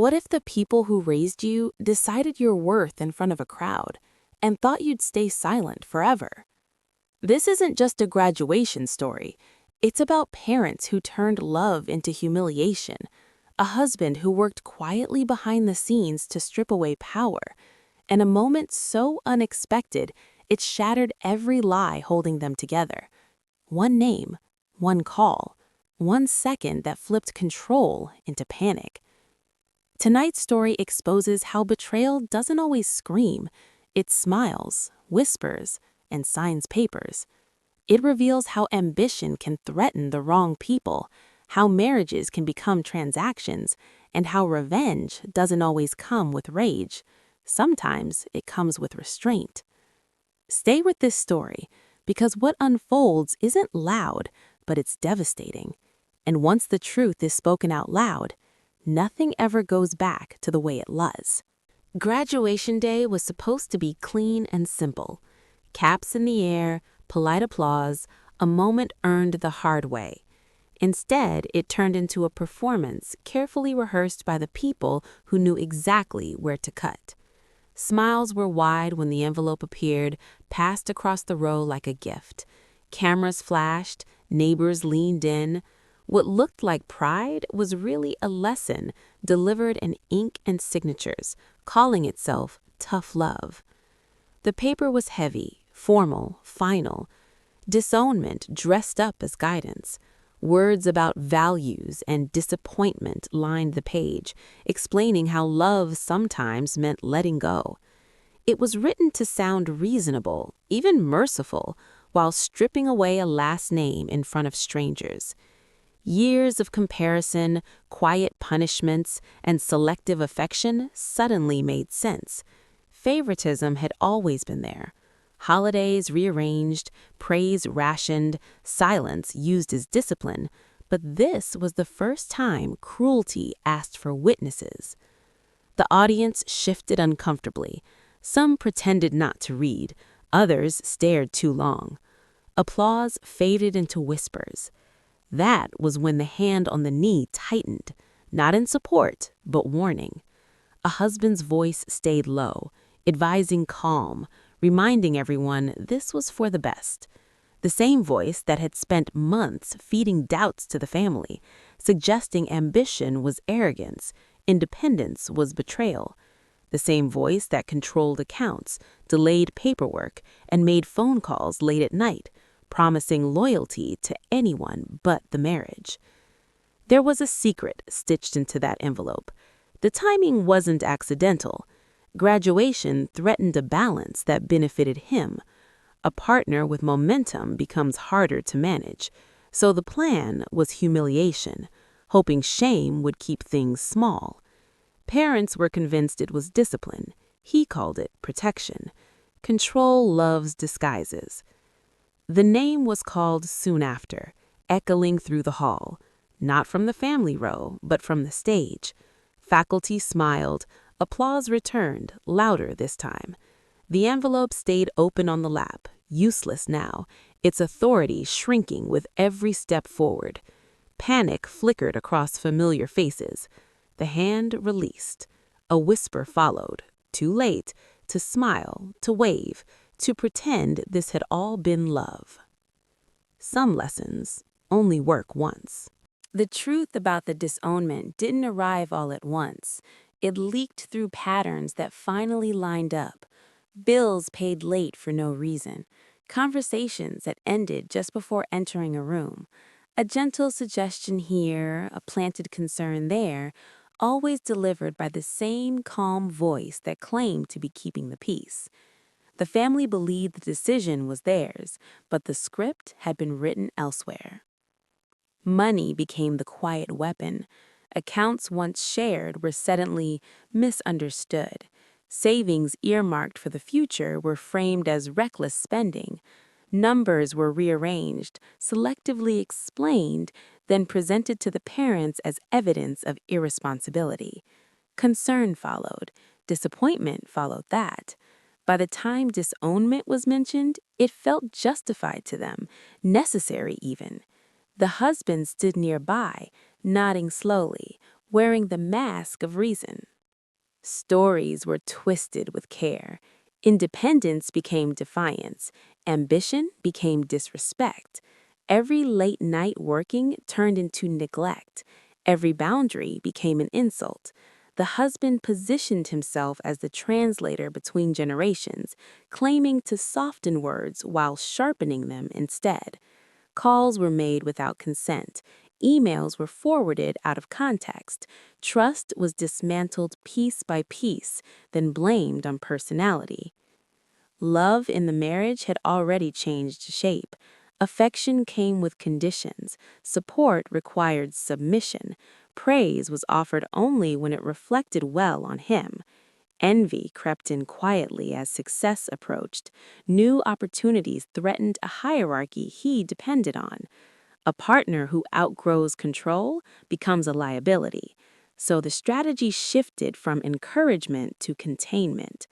What if the people who raised you decided your worth in front of a crowd and thought you'd stay silent forever? This isn't just a graduation story. It's about parents who turned love into humiliation, a husband who worked quietly behind the scenes to strip away power, and a moment so unexpected it shattered every lie holding them together. One name, one call, 1 second that flipped control into panic. Tonight's story exposes how betrayal doesn't always scream. It smiles, whispers, and signs papers. It reveals how ambition can threaten the wrong people, how marriages can become transactions, and how revenge doesn't always come with rage. Sometimes it comes with restraint. Stay with this story, because what unfolds isn't loud, but it's devastating. And once the truth is spoken out loud, nothing ever goes back to the way it was. Graduation day was supposed to be clean and simple. Caps in the air, polite applause, a moment earned the hard way. Instead, it turned into a performance carefully rehearsed by the people who knew exactly where to cut. Smiles were wide when the envelope appeared, passed across the row like a gift. Cameras flashed, neighbors leaned in. What looked like pride was really a lesson delivered in ink and signatures, calling itself tough love. The paper was heavy, formal, final. Disownment dressed up as guidance. Words about values and disappointment lined the page, explaining how love sometimes meant letting go. It was written to sound reasonable, even merciful, while stripping away a last name in front of strangers. Years of comparison, quiet punishments, and selective affection suddenly made sense. Favoritism had always been there. Holidays rearranged, praise rationed, silence used as discipline, but this was the first time cruelty asked for witnesses. The audience shifted uncomfortably. Some pretended not to read, others stared too long. Applause faded into whispers. That was when the hand on the knee tightened, not in support, but warning. A husband's voice stayed low, advising calm, reminding everyone this was for the best. The same voice that had spent months feeding doubts to the family, suggesting ambition was arrogance, independence was betrayal. The same voice that controlled accounts, delayed paperwork, and made phone calls late at night, promising loyalty to anyone but the marriage. There was a secret stitched into that envelope. The timing wasn't accidental. Graduation threatened a balance that benefited him. A partner with momentum becomes harder to manage. So the plan was humiliation, hoping shame would keep things small. Parents were convinced it was discipline. He called it protection. Control loves disguises. The name was called soon after, echoing through the hall, not from the family row, but from the stage. Faculty smiled. Applause returned, louder this time. The envelope stayed open on the lap, useless now, its authority shrinking with every step forward. Panic flickered across familiar faces. The hand released. A whisper followed, too late, to smile, to wave, to pretend this had all been love. Some lessons only work once. The truth about the disownment didn't arrive all at once. It leaked through patterns that finally lined up. Bills paid late for no reason. Conversations that ended just before entering a room. A gentle suggestion here, a planted concern there, always delivered by the same calm voice that claimed to be keeping the peace. The family believed the decision was theirs, but the script had been written elsewhere. Money became the quiet weapon. Accounts once shared were suddenly misunderstood. Savings earmarked for the future were framed as reckless spending. Numbers were rearranged, selectively explained, then presented to the parents as evidence of irresponsibility. Concern followed. Disappointment followed that. By the time disownment was mentioned, it felt justified to them, necessary even. The husband stood nearby, nodding slowly, wearing the mask of reason. Stories were twisted with care. Independence became defiance. Ambition became disrespect. Every late night working turned into neglect. Every boundary became an insult. The husband positioned himself as the translator between generations, claiming to soften words while sharpening them instead. Calls were made without consent. Emails were forwarded out of context. Trust was dismantled piece by piece, then blamed on personality. Love in the marriage had already changed shape. Affection came with conditions. Support required submission. Praise was offered only when it reflected well on him. Envy crept in quietly as success approached. New opportunities threatened a hierarchy he depended on. A partner who outgrows control becomes a liability. So the strategy shifted from encouragement to containment.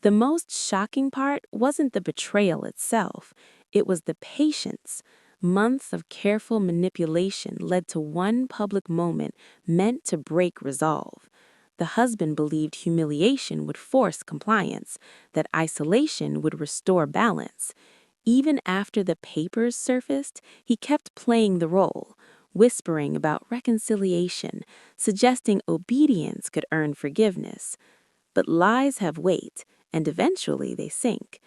The most shocking part wasn't the betrayal itself, it was the patience. Months of careful manipulation led to one public moment meant to break resolve. The husband believed humiliation would force compliance, that isolation would restore balance. Even after the papers surfaced, he kept playing the role, whispering about reconciliation, suggesting obedience could earn forgiveness. But lies have weight, and eventually they sink.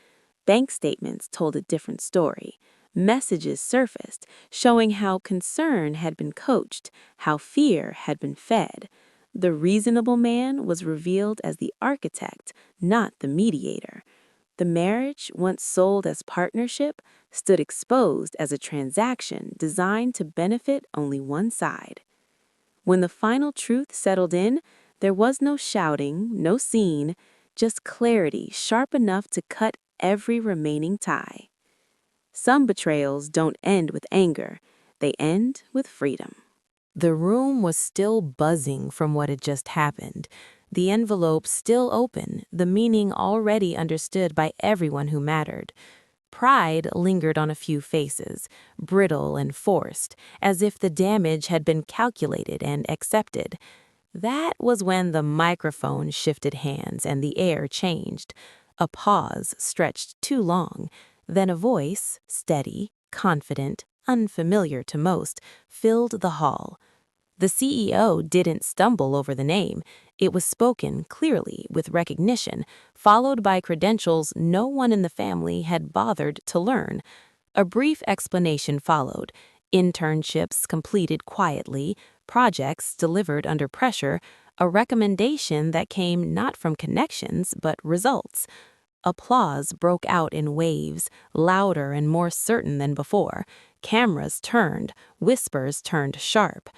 Bank statements told a different story. Messages surfaced, showing how concern had been coached, how fear had been fed. The reasonable man was revealed as the architect, not the mediator. The marriage, once sold as partnership, stood exposed as a transaction designed to benefit only one side. When the final truth settled in, there was no shouting, no scene, just clarity sharp enough to cut every remaining tie. Some betrayals don't end with anger, they end with freedom. The room was still buzzing from what had just happened. The envelope still open, the meaning already understood by everyone who mattered. Pride lingered on a few faces, brittle and forced, as if the damage had been calculated and accepted. That was when the microphone shifted hands and the air changed. A pause stretched too long. Then a voice, steady, confident, unfamiliar to most, filled the hall. The CEO didn't stumble over the name. It was spoken clearly with recognition, followed by credentials no one in the family had bothered to learn. A brief explanation followed. Internships completed quietly, projects delivered under pressure, a recommendation that came not from connections but results. Applause broke out in waves, louder and more certain than before. Cameras turned, whispers turned sharp.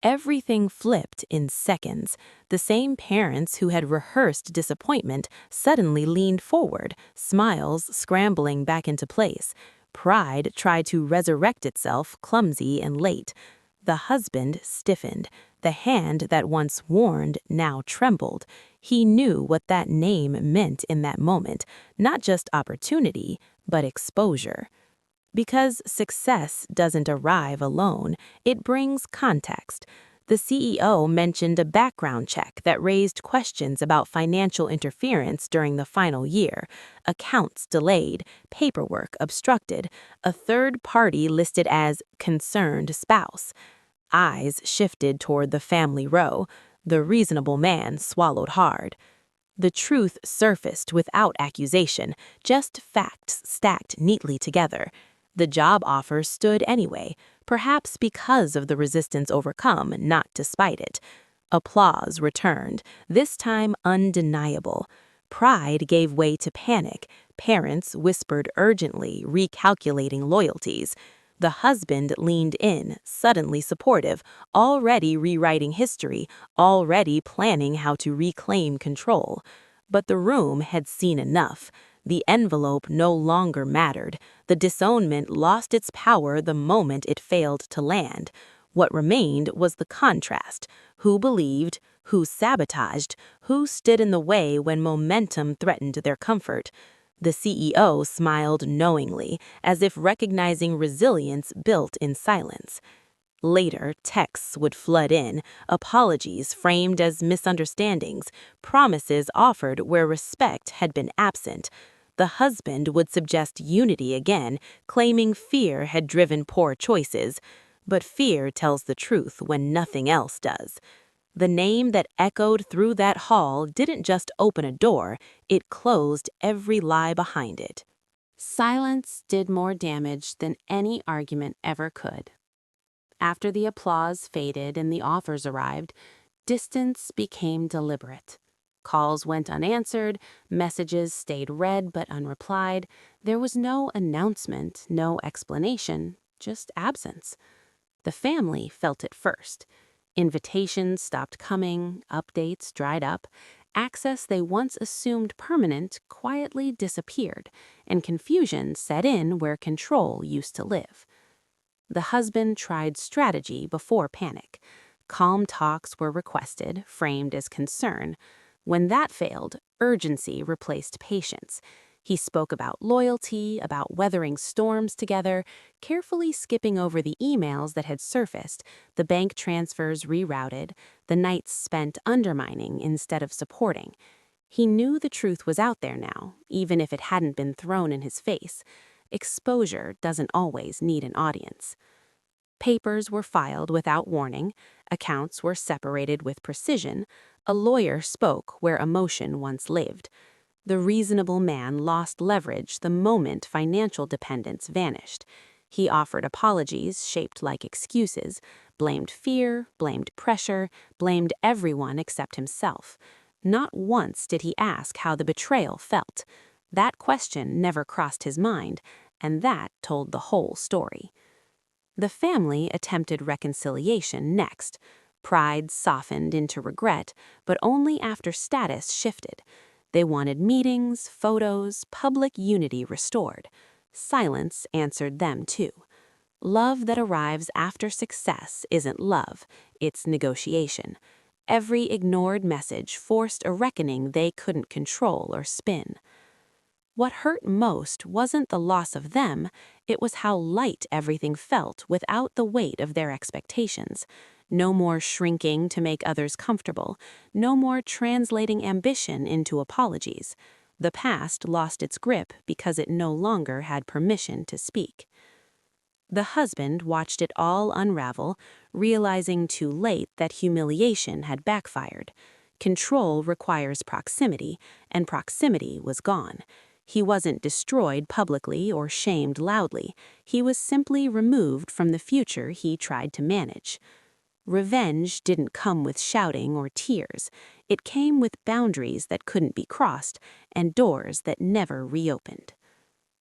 Everything flipped in seconds. The same parents who had rehearsed disappointment suddenly leaned forward, smiles scrambling back into place. Pride tried to resurrect itself, clumsy and late. The husband stiffened. The hand that once warned now trembled. He knew what that name meant in that moment, not just opportunity, but exposure. Because success doesn't arrive alone, it brings context. The CEO mentioned a background check that raised questions about financial interference during the final year, accounts delayed, paperwork obstructed, a third party listed as concerned spouse. Eyes shifted toward the family row. The reasonable man swallowed hard. The truth surfaced without accusation, just facts stacked neatly together. The job offer stood anyway, perhaps because of the resistance overcome, not despite it. Applause returned, this time undeniable. Pride gave way to panic. Parents whispered urgently, recalculating loyalties. The husband leaned in, suddenly supportive, already rewriting history, already planning how to reclaim control. But the room had seen enough. The envelope no longer mattered. The disownment lost its power the moment it failed to land. What remained was the contrast. Who believed, who sabotaged, who stood in the way when momentum threatened their comfort. The CEO smiled knowingly, as if recognizing resilience built in silence. Later, texts would flood in, apologies framed as misunderstandings, promises offered where respect had been absent. The husband would suggest unity again, claiming fear had driven poor choices. But fear tells the truth when nothing else does. The name that echoed through that hall didn't just open a door, it closed every lie behind it. Silence did more damage than any argument ever could. After the applause faded and the offers arrived, distance became deliberate. Calls went unanswered, messages stayed read but unreplied. There was no announcement, no explanation, just absence. The family felt it first. Invitations stopped coming, updates dried up. Access they once assumed permanent quietly disappeared, and confusion set in where control used to live. The husband tried strategy before panic. Calm talks were requested, framed as concern. When that failed, urgency replaced patience. He spoke about loyalty, about weathering storms together, carefully skipping over the emails that had surfaced, the bank transfers rerouted, the nights spent undermining instead of supporting. He knew the truth was out there now, even if it hadn't been thrown in his face. Exposure doesn't always need an audience. Papers were filed without warning, accounts were separated with precision, a lawyer spoke where emotion once lived. The reasonable man lost leverage the moment financial dependence vanished. He offered apologies shaped like excuses, blamed fear, blamed pressure, blamed everyone except himself. Not once did he ask how the betrayal felt. That question never crossed his mind, and that told the whole story. The family attempted reconciliation next. Pride softened into regret, but only after status shifted. They wanted meetings, photos, public unity restored. Silence answered them too. Love that arrives after success isn't love, it's negotiation. Every ignored message forced a reckoning they couldn't control or spin. What hurt most wasn't the loss of them, it was how light everything felt without the weight of their expectations. No more shrinking to make others comfortable, no more translating ambition into apologies. The past lost its grip because it no longer had permission to speak. The husband watched it all unravel, realizing too late that humiliation had backfired. Control requires proximity, and proximity was gone. He wasn't destroyed publicly or shamed loudly. He was simply removed from the future he tried to manage. Revenge didn't come with shouting or tears. It came with boundaries that couldn't be crossed and doors that never reopened.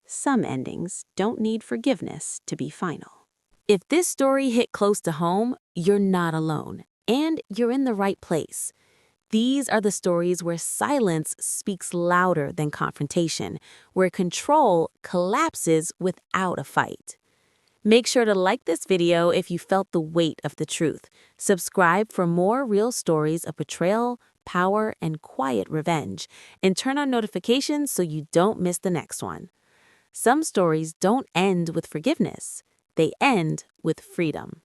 Some endings don't need forgiveness to be final. If this story hit close to home, you're not alone, and you're in the right place. These are the stories where silence speaks louder than confrontation, where control collapses without a fight. Make sure to like this video if you felt the weight of the truth. Subscribe for more real stories of betrayal, power, and quiet revenge, and turn on notifications so you don't miss the next one. Some stories don't end with forgiveness. They end with freedom.